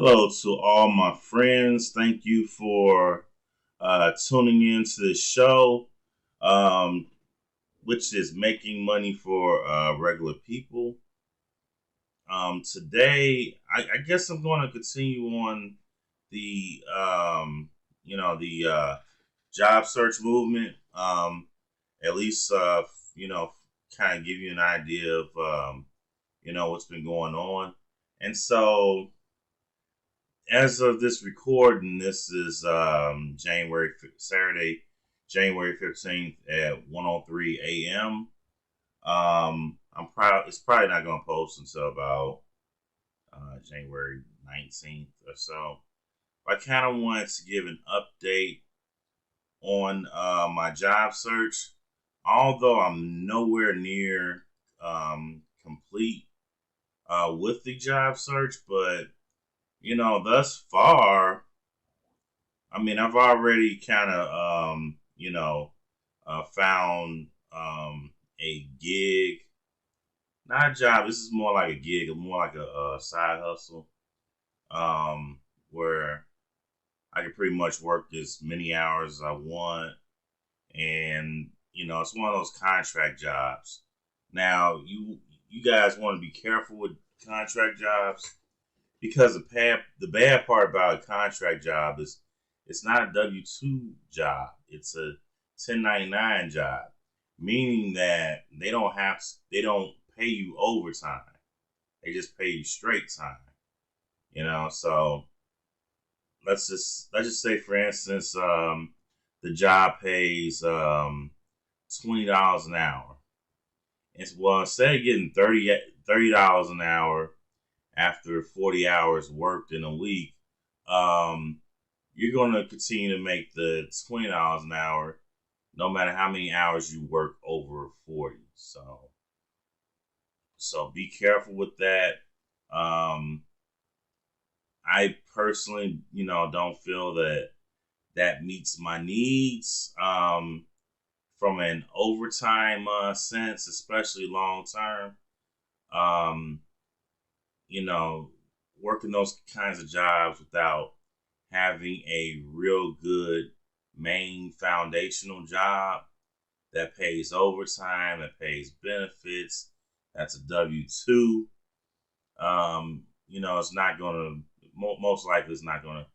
Hello to all my friends. Thank you for tuning in to this show, um, which is making money for regular people. Today, I guess I'm going to continue on the job search movement. At least, you know, kind of give you an idea of what's been going on, and so as of this recording, this is Saturday, January 15th at 1:03 a.m. I'm proud. It's probably not going to post until about January 19th or so. I kind of wanted to give an update on my job search, although I'm nowhere near complete with the job search, but thus far, I mean, I've already kind of, found a gig, not a job. This is more like a gig, more like a side hustle, where I can pretty much work as many hours as I want, and it's one of those contract jobs. Now, you guys want to be careful with contract jobs because the bad part about a contract job is it's not a W-2 job. It's a 1099 job, meaning that they don't pay you overtime. They just pay you straight time. So let's just say, for instance, the job pays $20 an hour. Instead of getting $30 an hour after 40 hours worked in a week, you're going to continue to make the $20 an hour no matter how many hours you work over 40. So be careful with that. I personally, don't feel that meets my needs from an overtime sense, especially long term. Um, you know, Working those kinds of jobs without having a real good main foundational job that pays overtime, that pays benefits, that's a W-2. It's not going to, most likely, it's not going to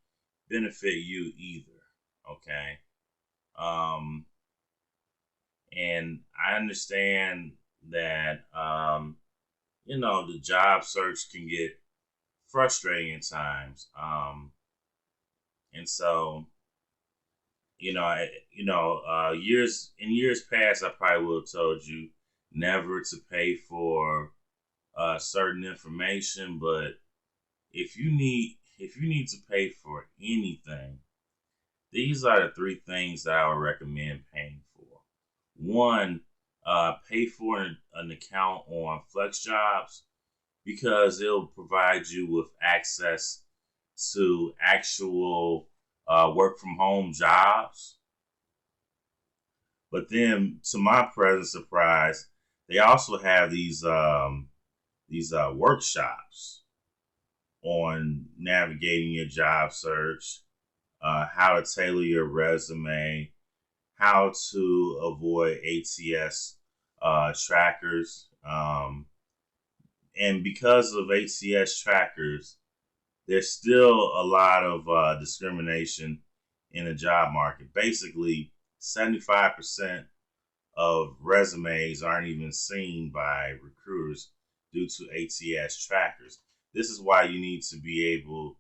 benefit you either. Okay. Um, and I understand that, the job search can get frustrating at times. And so, years past, I probably would have told you never to pay for certain information. But if you need to pay for anything, these are the three things that I would recommend paying for. One, pay for an account on FlexJobs because it'll provide you with access to actual work from home jobs. But then, to my present surprise, they also have these workshops on navigating your job search, how to tailor your resume, how to avoid ATS trackers. And because of ATS trackers, there's still a lot of discrimination in the job market. Basically, 75% of resumes aren't even seen by recruiters due to ATS trackers. This is why you need to be able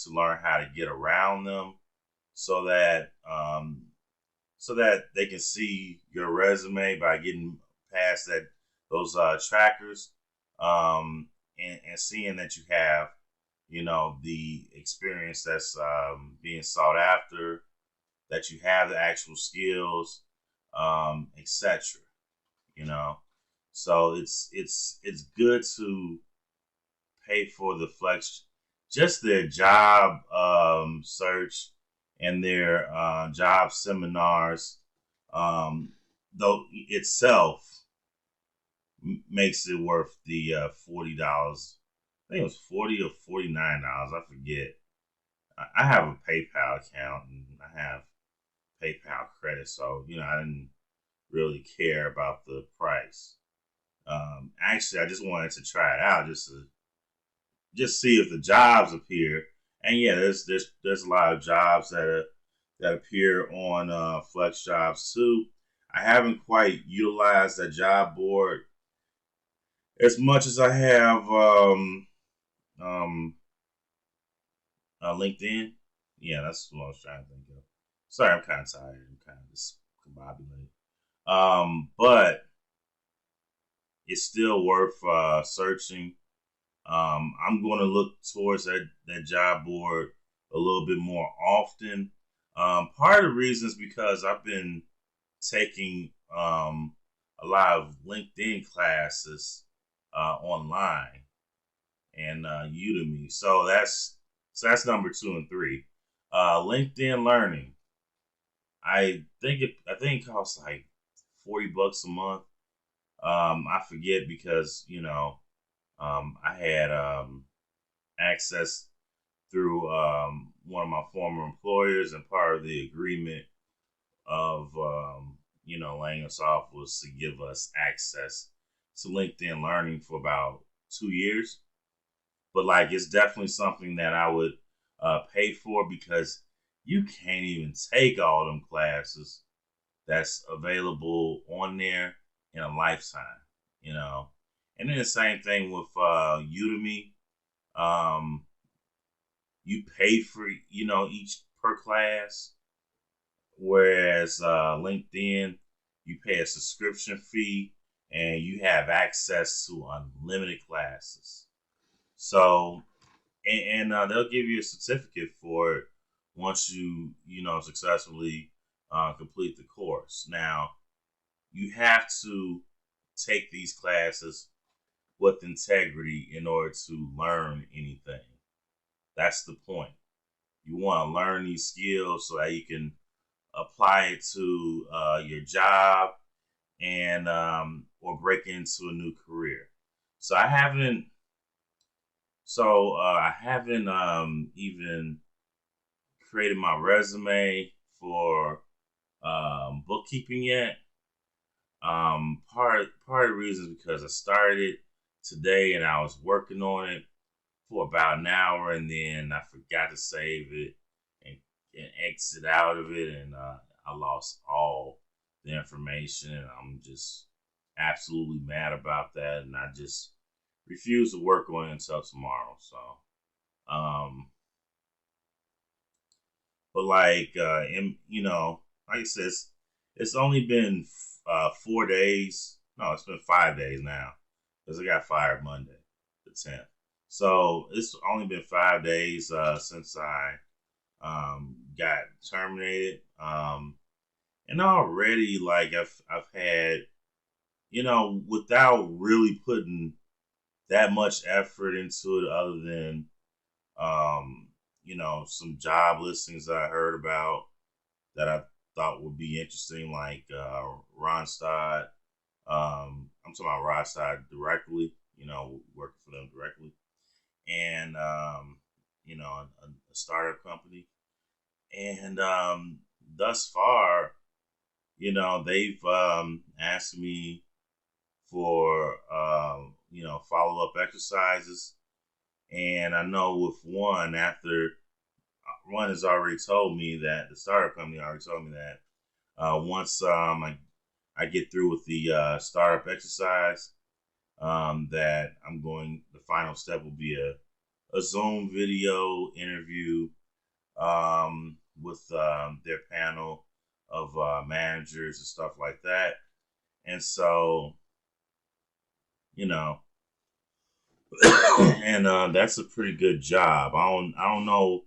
to learn how to get around them so that they can see your resume by getting past those trackers, and seeing that you have the experience that's being sought after, that you have the actual skills, etc. You know, so it's good to pay for the flex, just their job search and their job seminars, though itself makes it worth the $40 I think it was $40 or $49. I forget. I have a PayPal account and I have PayPal credit, so I didn't really care about the price. Actually, I just wanted to try it out just to see if the jobs appear. And yeah, there's a lot of jobs that appear on Flex Jobs too. I haven't quite utilized that job board as much as I have um, LinkedIn. Yeah, that's what I was trying to think of. Sorry, I'm kind of tired. I'm kind of just combobulated. But it's still worth searching. I'm going to look towards that job board a little bit more often. Part of the reason is because I've been taking a lot of LinkedIn classes online and Udemy. So that's number 2 and 3. LinkedIn Learning. I think it costs like $40 a month. I forget because I had access through one of my former employers, and part of the agreement of laying us off was to give us access to LinkedIn Learning for about 2 years. But like, it's definitely something that I would pay for because you can't even take all them classes that's available on there in a lifetime, you know. And then the same thing with Udemy. Um, you pay for each per class, whereas LinkedIn, you pay a subscription fee and you have access to unlimited classes. So, and they'll give you a certificate for it once you successfully complete the course. Now, you have to take these classes with integrity in order to learn anything. That's the point. You want to learn these skills so that you can apply it to your job and or break into a new career. So I haven't. I haven't even created my resume for bookkeeping yet. Part of the reason is because I started today and I was working on it for about an hour, and then I forgot to save it and exit out of it, and I lost all the information, and I'm just absolutely mad about that, and I just refuse to work on it until tomorrow. So, um, but like, like I said, it's only been 4 days. No, it's been 5 days now because I got fired Monday, the 10th. So it's only been 5 days since I got terminated. And already, like, I've had, without really putting that much effort into it, other than some job listings that I heard about that I thought would be interesting, like Randstad. I'm talking about Randstad directly, working for them directly, and a startup company. And thus far, they've asked me for follow up exercises, and I know with one has already told me that the startup company already told me that once I get through with the startup exercise, that the final step will be a Zoom video interview with their panel of managers and stuff like that. And so, you know, and that's a pretty good job. I don't know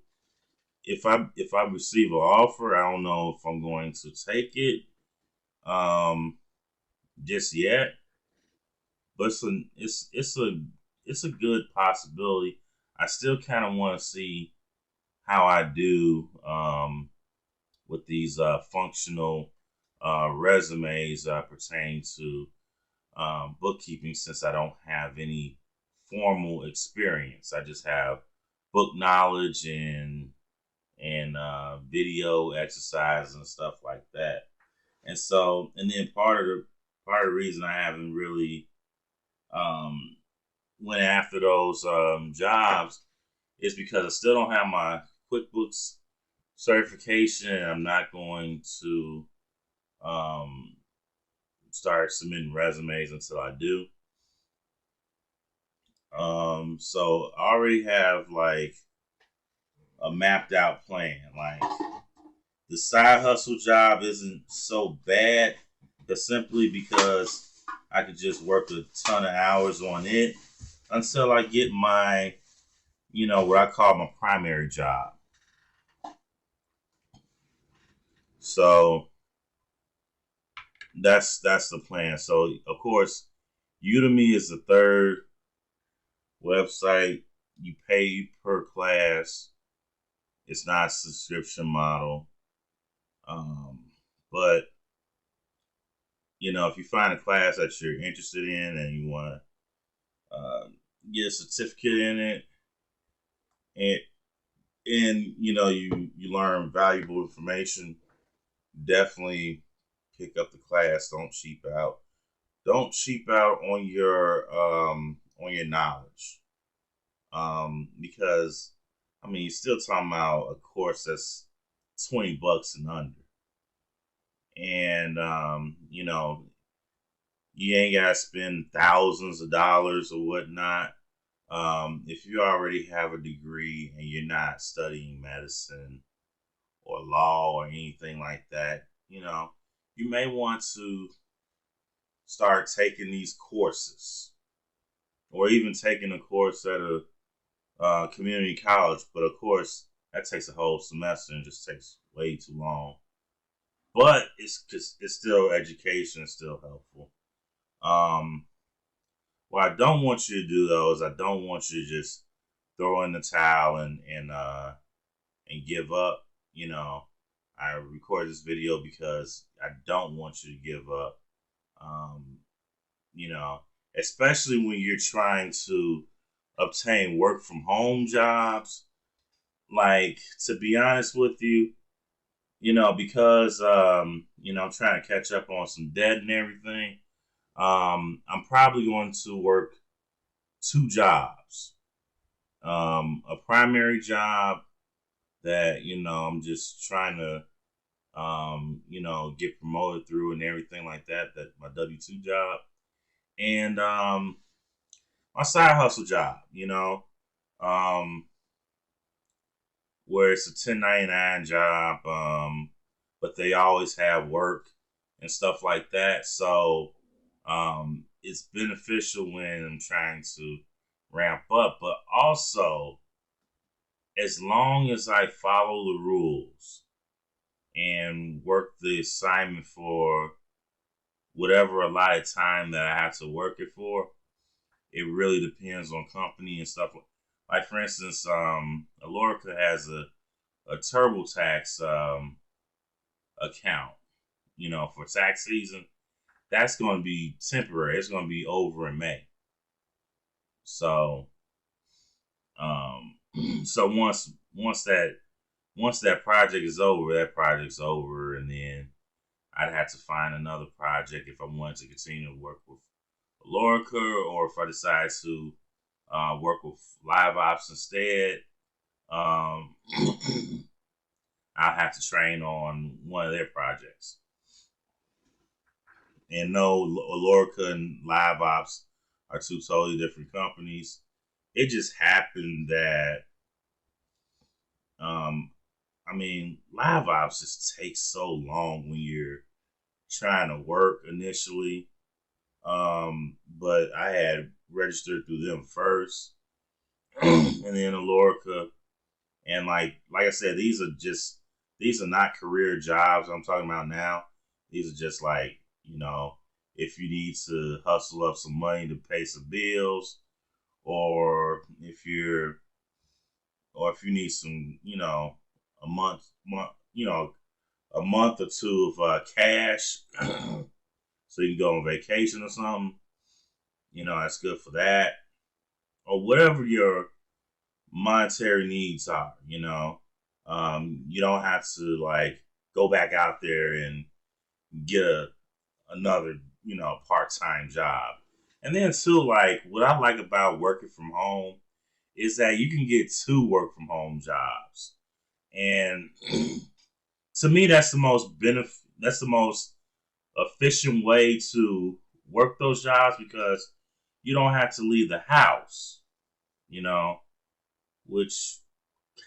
if I receive an offer. I don't know if I'm going to take it um, just yet, but it's a good possibility. I still kind of want to see how I do with these functional resumes pertaining to bookkeeping, since I don't have any formal experience. I just have book knowledge and video exercise and stuff like that. And so, and then part of the reason I haven't really um, went after those jobs is because I still don't have my QuickBooks certification. And I'm not going to um, start submitting resumes until I do. So I already have like a mapped out plan. Like the side hustle job isn't so bad, but simply because I could just work a ton of hours on it until I get my, what I call my primary job. So that's the plan. So of course, Udemy is the third website. You pay per class. It's not a subscription model. Um, but if you find a class that you're interested in and you want to get a certificate in it, and you learn valuable information, definitely pick up the class. Don't cheap out. Don't cheap out on your knowledge, because you're still talking about a course that's $20 and under, and you ain't gotta spend thousands of dollars or whatnot. If you already have a degree and you're not studying medicine or law or anything like that, you may want to start taking these courses, or even taking a course at a community college. But of course, that takes a whole semester and just takes way too long. But it's still education, it's still helpful. What I don't want you to do though is I don't want you to just throw in the towel and give up. I record this video because I don't want you to give up. Um, Especially when you're trying to obtain work from home jobs. Like, to be honest with you, because I'm trying to catch up on some debt and everything. I'm probably going to work two jobs. A primary job that I'm just trying to get promoted through and everything like that. That my W-2 job, and my side hustle job. Um, where it's a 1099 job, but they always have work and stuff like that. So it's beneficial when I'm trying to ramp up, but also as long as I follow the rules and work the assignment for whatever allotted time that I have to work it for, it really depends on company and stuff. Like for instance, Alorica has a TurboTax account, for tax season. That's going to be temporary. It's going to be over in May. So, so once that project is over, that project's over, and then I'd have to find another project if I wanted to continue to work with Alorica, or if I decide to work with Live Ops instead. I'll have to train on one of their projects. And no, Alorica and Live Ops are two totally different companies. It just happened that, Live Ops just takes so long when you're trying to work initially. But I had registered through them first, and then Alorica. And like I said, these are not career jobs I'm talking about now. These are just like, if you need to hustle up some money to pay some bills, or if you need some, a month or two of cash, so you can go on vacation or something. That's good for that. or whatever your monetary needs are. You don't have to like go back out there and get another part time job. And then too, like what I like about working from home is that you can get two work from home jobs, and to me, that's the most benefit. That's the most efficient way to work those jobs because you don't have to leave the house. You know, which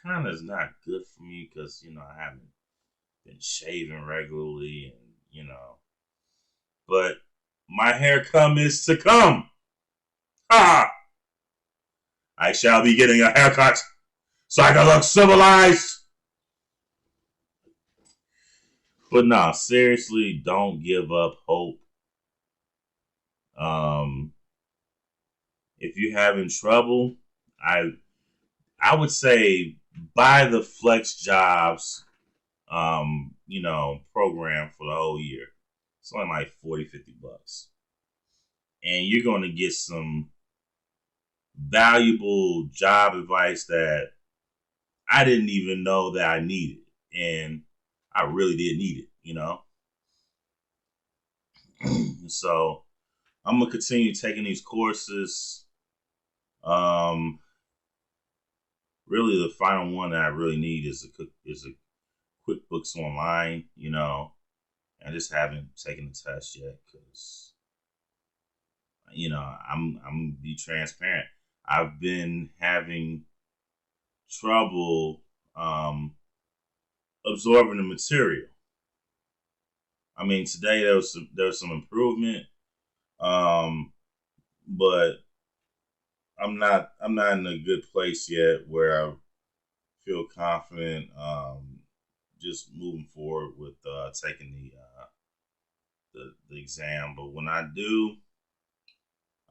kind of is not good for me because I haven't been shaving regularly, and but my hair come is to come. Ha! I shall be getting a haircut so I can look civilized. But nah, seriously, don't give up hope. Um, if you're having trouble, I I would say buy the Flex Jobs program for the whole year. It's only like 40, $50. And you're gonna get some valuable job advice that I didn't even know that I needed. And I really did need it. So I'm gonna continue taking these courses. Um, Really, the final one that I really need is a QuickBooks Online. I just haven't taken the test yet because I'm gonna be transparent. I've been having trouble absorbing the material. I mean, today there was some improvement, um, but I'm not in a good place yet where I feel confident just moving forward with taking the exam. But when I do,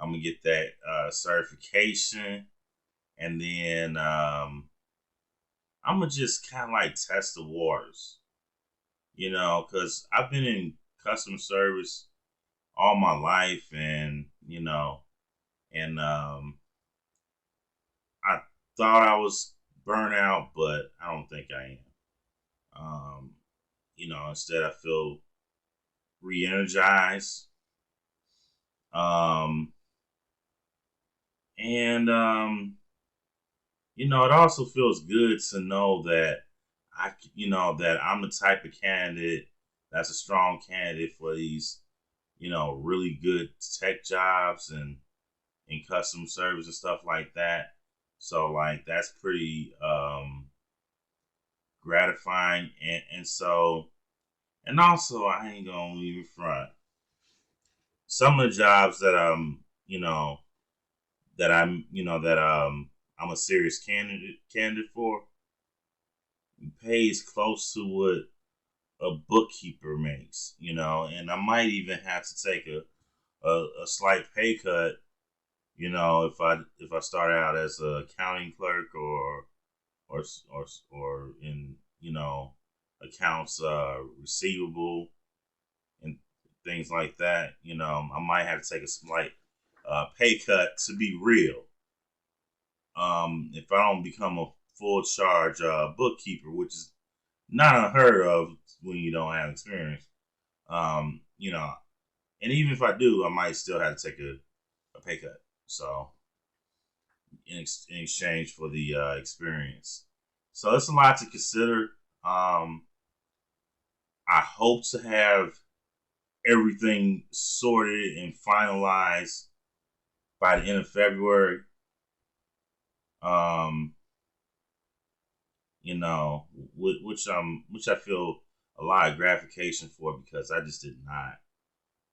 I'm gonna get that certification, and then I'm gonna just kind of like test the waters, because I've been in customer service all my life, and I thought I was burnt out, but I don't think I am. Instead I feel re-energized. Um, and it also feels good to know that that I'm the type of candidate that's a strong candidate for these, really good tech jobs and in customer service and stuff like that. So like that's pretty gratifying, and also I ain't gonna leave it front. Some of the jobs that I'm a serious candidate for pays close to what a bookkeeper makes, and I might even have to take a slight pay cut, if I start out as a accounting clerk or in accounts receivable and things like that. I might have to take a slight pay cut to be real. If I don't become a full charge bookkeeper, which is not unheard of when you don't have experience. Um, you know, and even if I do, I might still have to take a pay cut. So in exchange for the experience. So it's a lot to consider. I hope to have everything sorted and finalized by the end of February. Um, which I feel a lot of gratification for because I just did not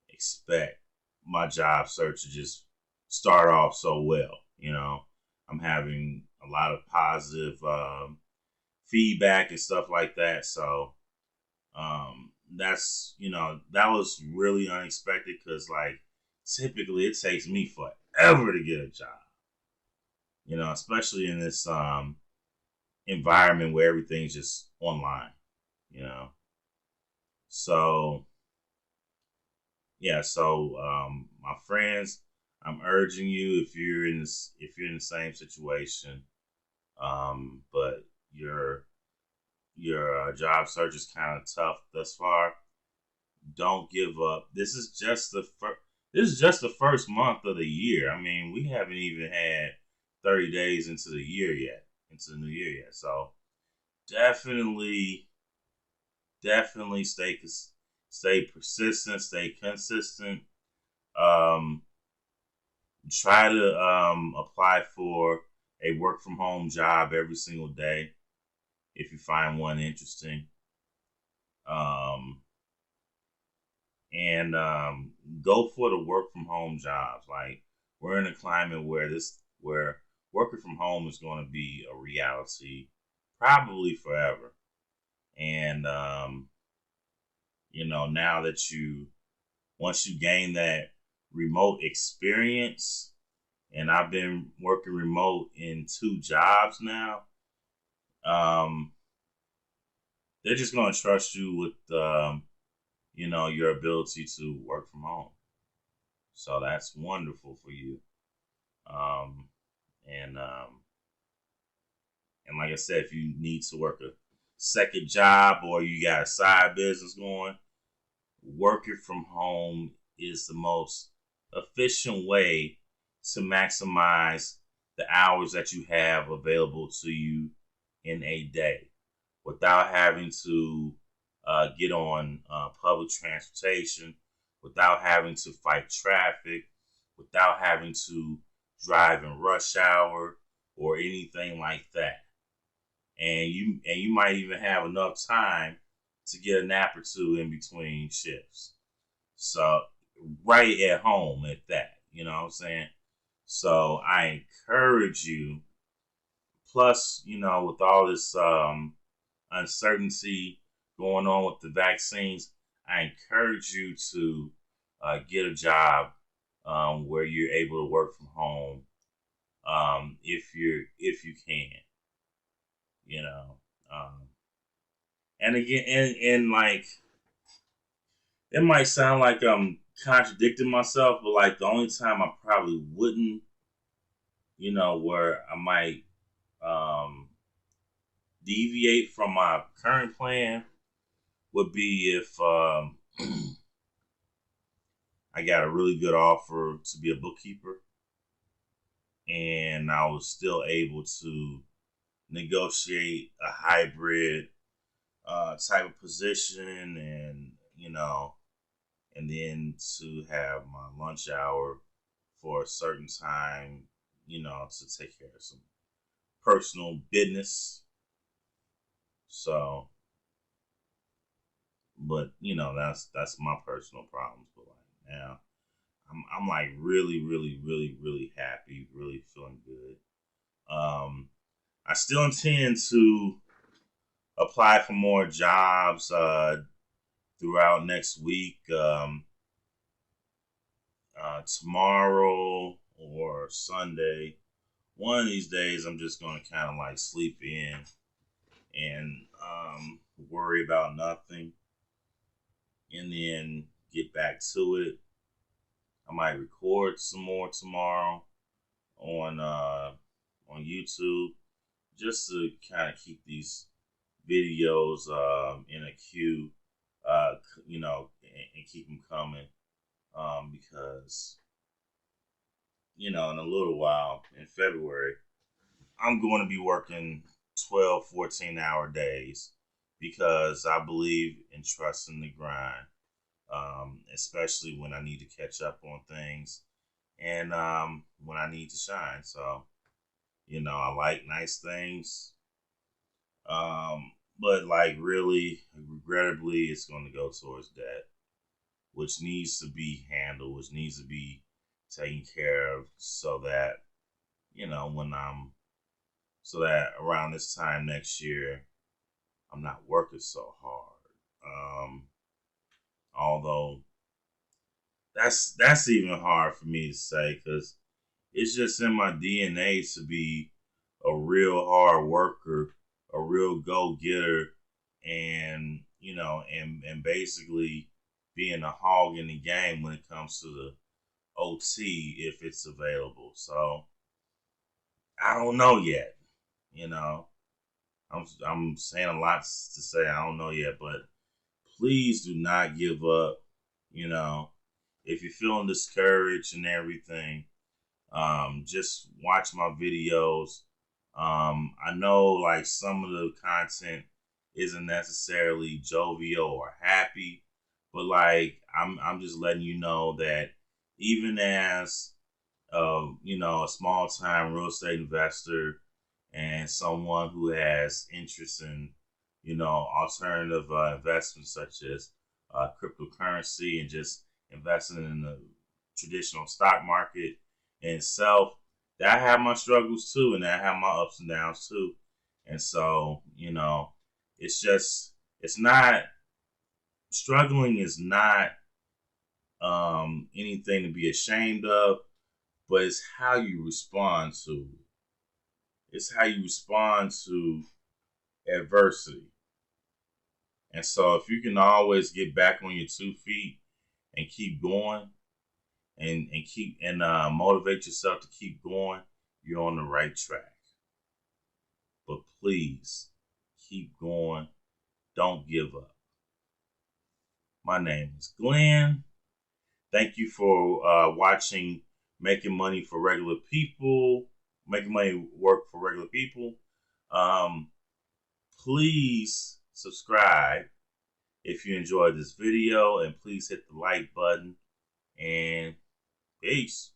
expect my job search to just start off so well. I'm having a lot of positive feedback and stuff like that. So that was really unexpected because like typically it takes me forever to get a job. Especially in this environment where everything's just online. You know, so yeah. So my friends, I'm urging you, if you're in the same situation, but your job search is kind of tough thus far, don't give up. This is just the first month of the year. I mean, we haven't even had 30 days into the year yet, into the new year yet. So definitely, definitely stay persistent, stay consistent. Um, Try to apply for a work from home job every single day if you find one interesting. Um, and Go for the work from home jobs. Like, we're in a climate where working from home is going to be a reality, probably forever. And now that you once you gain that remote experience, and I've been working remote in 2 jobs now. Um, they're just going to trust you with your ability to work from home. So that's wonderful for you. Um, and and like I said, if you need to work a second job or you got a side business going, working from home is the most efficient way to maximize the hours that you have available to you in a day without having to get on public transportation, without having to fight traffic, without having to drive in rush hour or anything like that. And you might even have enough time to get a nap or two in between shifts. So right at home at that, you know what I'm saying? So I encourage you. Plus, with all this uncertainty going on with the vaccines, I encourage you to get a job where you're able to work from home, if you can, you know. Um, and again, and like, it might sound like I'm contradicting myself, but like, the only time I probably wouldn't, where I might um, deviate from my current plan would be if I got a really good offer to be a bookkeeper and I was still able to negotiate a hybrid type of position, and then to have my lunch hour for a certain time, to take care of some personal business. So, but that's my personal problems. But like now, I'm like really, really, really, really happy, really feeling good. I still intend to apply for more jobs throughout next week. Tomorrow or Sunday, one of these days, I'm just going to kind of like sleep in and worry about nothing, and then get back to it. I might record some more tomorrow on on YouTube, just to kind of keep these videos in a queue, and keep them coming, because in a little while in February, I'm going to be working 12, 14-hour days because I believe in trusting the grind, especially when I need to catch up on things and when I need to shine. So, I like nice things, but like, really, regrettably, it's going to go towards debt, which needs to be handled, which needs to be taken care of, so that when so that around this time next year, I'm not working so hard. Although that's even hard for me to say because it's just in my DNA to be a real hard worker, a real go getter, and and basically being a hog in the game when it comes to the OT if it's available. So I don't know yet. You know, I'm saying a lot to say I don't know yet, but please do not give up. You know, if you're feeling discouraged and everything, just watch my videos. I know like some of the content isn't necessarily jovial or happy, but like I'm just letting you know that even as a small time real estate investor and someone who has interest in alternative investments such as cryptocurrency and just investing in the traditional stock market in itself, that I have my struggles too, and that I have my ups and downs too. And so, it's not struggling is not anything to be ashamed of, but it's how you respond to it. It's how you respond to adversity. And so if you can always get back on your 2 feet and keep going and motivate yourself to keep going, you're on the right track. But please keep going. Don't give up. My name is Glenn. Thank you for watching Making Money for Regular People, Making Money Work for Regular People. Please subscribe if you enjoyed this video, and please hit the like button, and peace.